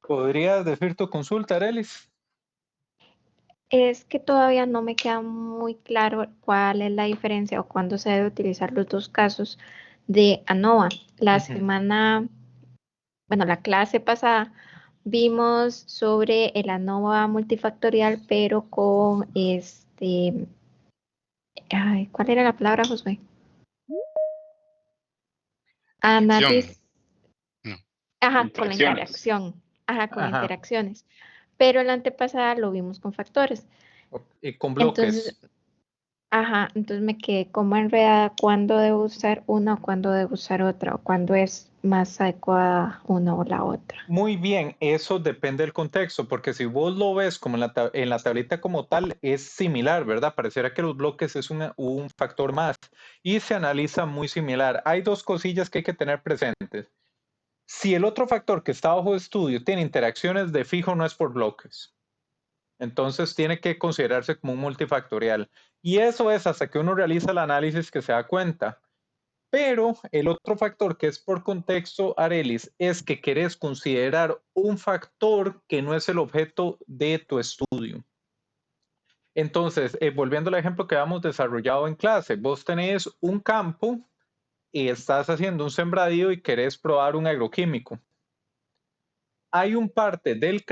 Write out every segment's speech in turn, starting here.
¿Podrías decir tu consulta, Arelis? Es que todavía no me queda muy claro cuál es la diferencia o cuándo se debe utilizar los dos casos de ANOVA. La Ujú. semana, bueno, la clase pasada vimos sobre el ANOVA multifactorial, pero con ay, ¿cuál era la palabra, Josué? Interacción. Análisis, No. ajá, con la Interacciones. interacción, ajá, con Ajá. interacciones. Pero la antepasada lo vimos con factores. Y con Entonces, bloques. ajá, entonces me quedé como enredada cuándo debo usar una o cuándo debo usar otra o cuándo es más adecuada una o la otra. Muy bien, eso depende del contexto, porque si vos lo ves como en la tablita como tal, es similar, ¿verdad? Pareciera que los bloques es un factor más y se analiza muy similar. Hay dos cosillas que hay que tener presentes. Si el otro factor que está bajo estudio tiene interacciones de fijo, no es por bloques. Entonces tiene que considerarse como un multifactorial. Y eso es hasta que uno realiza el análisis que se da cuenta. Pero el otro factor que es por contexto, Arelis, es que querés considerar un factor que no es el objeto de tu estudio. Entonces, volviendo al ejemplo que habíamos desarrollado en clase, vos tenés un campo y estás haciendo un sembradío y querés probar un agroquímico. Hay una parte del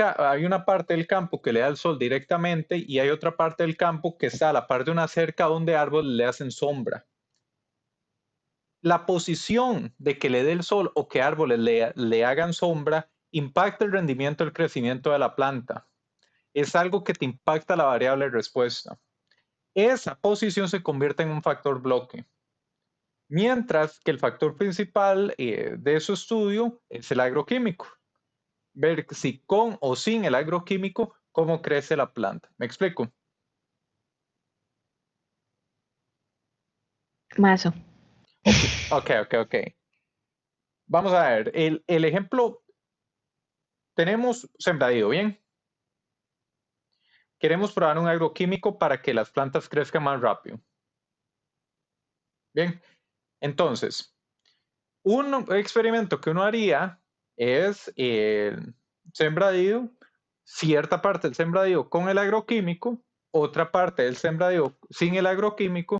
campo que le da el sol directamente y hay otra parte del campo que está a la par de una cerca donde árboles le hacen sombra. La posición de que le dé el sol o que árboles le hagan sombra impacta el rendimiento del crecimiento de la planta. Es algo que te impacta la variable de respuesta. Esa posición se convierte en un factor bloque. Mientras que el factor principal de su estudio es el agroquímico. Ver si con o sin el agroquímico, cómo crece la planta. ¿Me explico? Mazo. Ok, ok, ok, ok. Vamos a ver, el ejemplo, tenemos sembradío, ¿bien? Queremos probar un agroquímico para que las plantas crezcan más rápido. Bien, entonces, un experimento que uno haría es el sembradío, cierta parte del sembradío con el agroquímico, otra parte del sembradío sin el agroquímico,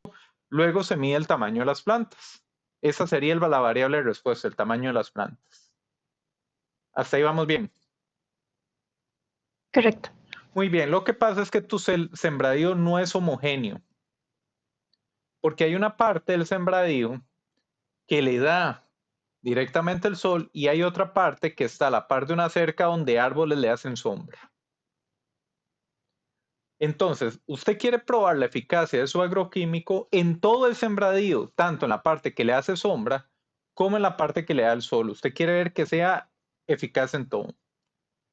luego se mide el tamaño de las plantas. Esa sería la variable de respuesta, el tamaño de las plantas. Hasta ahí vamos bien. Correcto. Muy bien, lo que pasa es que tu sembradío no es homogéneo, porque hay una parte del sembradío que le da directamente el sol y hay otra parte que está a la par de una cerca donde árboles le hacen sombra. Entonces, usted quiere probar la eficacia de su agroquímico en todo el sembradío, tanto en la parte que le hace sombra como en la parte que le da el sol. Usted quiere ver que sea eficaz en todo.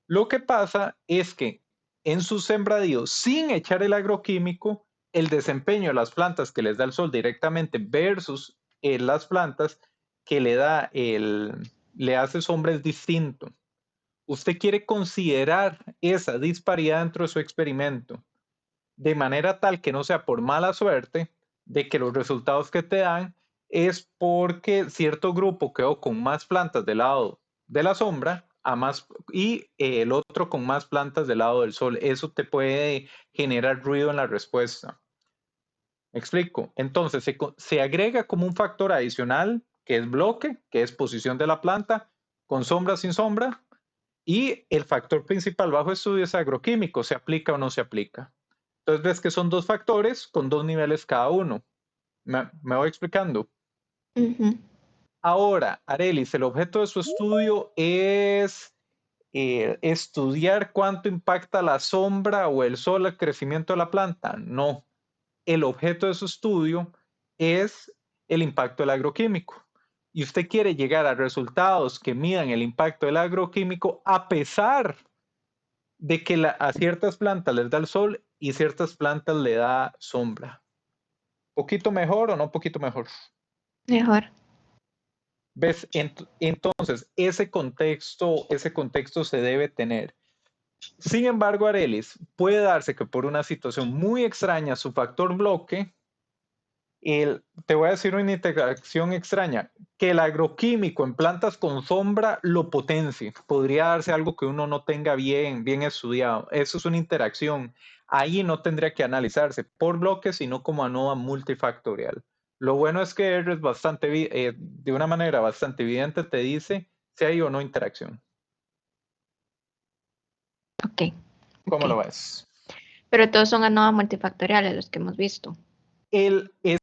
Lo que pasa es que en su sembradío, sin echar el agroquímico, el desempeño de las plantas que les da el sol directamente versus las plantas que le hace sombra es distinto. Usted quiere considerar esa disparidad dentro de su experimento, de manera tal que no sea por mala suerte de que los resultados que te dan es porque cierto grupo quedó con más plantas del lado de la sombra y el otro con más plantas del lado del sol. Eso te puede generar ruido en la respuesta. ¿Me explico? Entonces se agrega como un factor adicional que es bloque, que es posición de la planta, con sombra, sin sombra, y el factor principal bajo estudio es agroquímico, se aplica o no se aplica. Entonces ves que son dos factores con dos niveles cada uno. Me voy explicando. Ujú. Ahora, Arelis, el objeto de su estudio es estudiar cuánto impacta la sombra o el sol al crecimiento de la planta. No, el objeto de su estudio es el impacto del agroquímico. Y usted quiere llegar a resultados que midan el impacto del agroquímico a pesar de que a ciertas plantas les da el sol y ciertas plantas le da sombra. ¿Poquito mejor o no poquito mejor? Mejor. ¿Ves? Entonces, ese contexto se debe tener. Sin embargo, Arelis, puede darse que por una situación muy extraña su factor bloque Te voy a decir una interacción extraña, que el agroquímico en plantas con sombra lo potencie. Podría darse algo que uno no tenga bien estudiado. Eso es una interacción. Ahí no tendría que analizarse por bloques, sino como ANOVA multifactorial. Lo bueno es que R es de una manera bastante evidente te dice si hay o no interacción. Ok, ¿Cómo ok. lo ves? Pero todos son ANOVA multifactoriales los que hemos visto.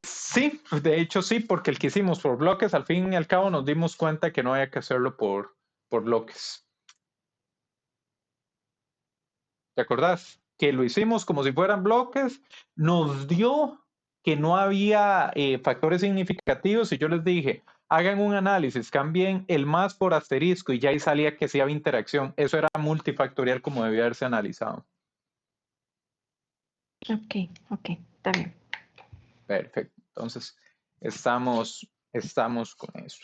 Sí, de hecho sí, porque el que hicimos por bloques, al fin y al cabo nos dimos cuenta que no había que hacerlo por bloques. ¿Te acordás? Que lo hicimos como si fueran bloques, nos dio que no había factores significativos y yo les dije, hagan un análisis, cambien el más por asterisco y ya ahí salía que sí había interacción. Eso era multifactorial como debía haberse analizado. Ok, ok, está bien. Perfecto. Entonces, estamos con eso.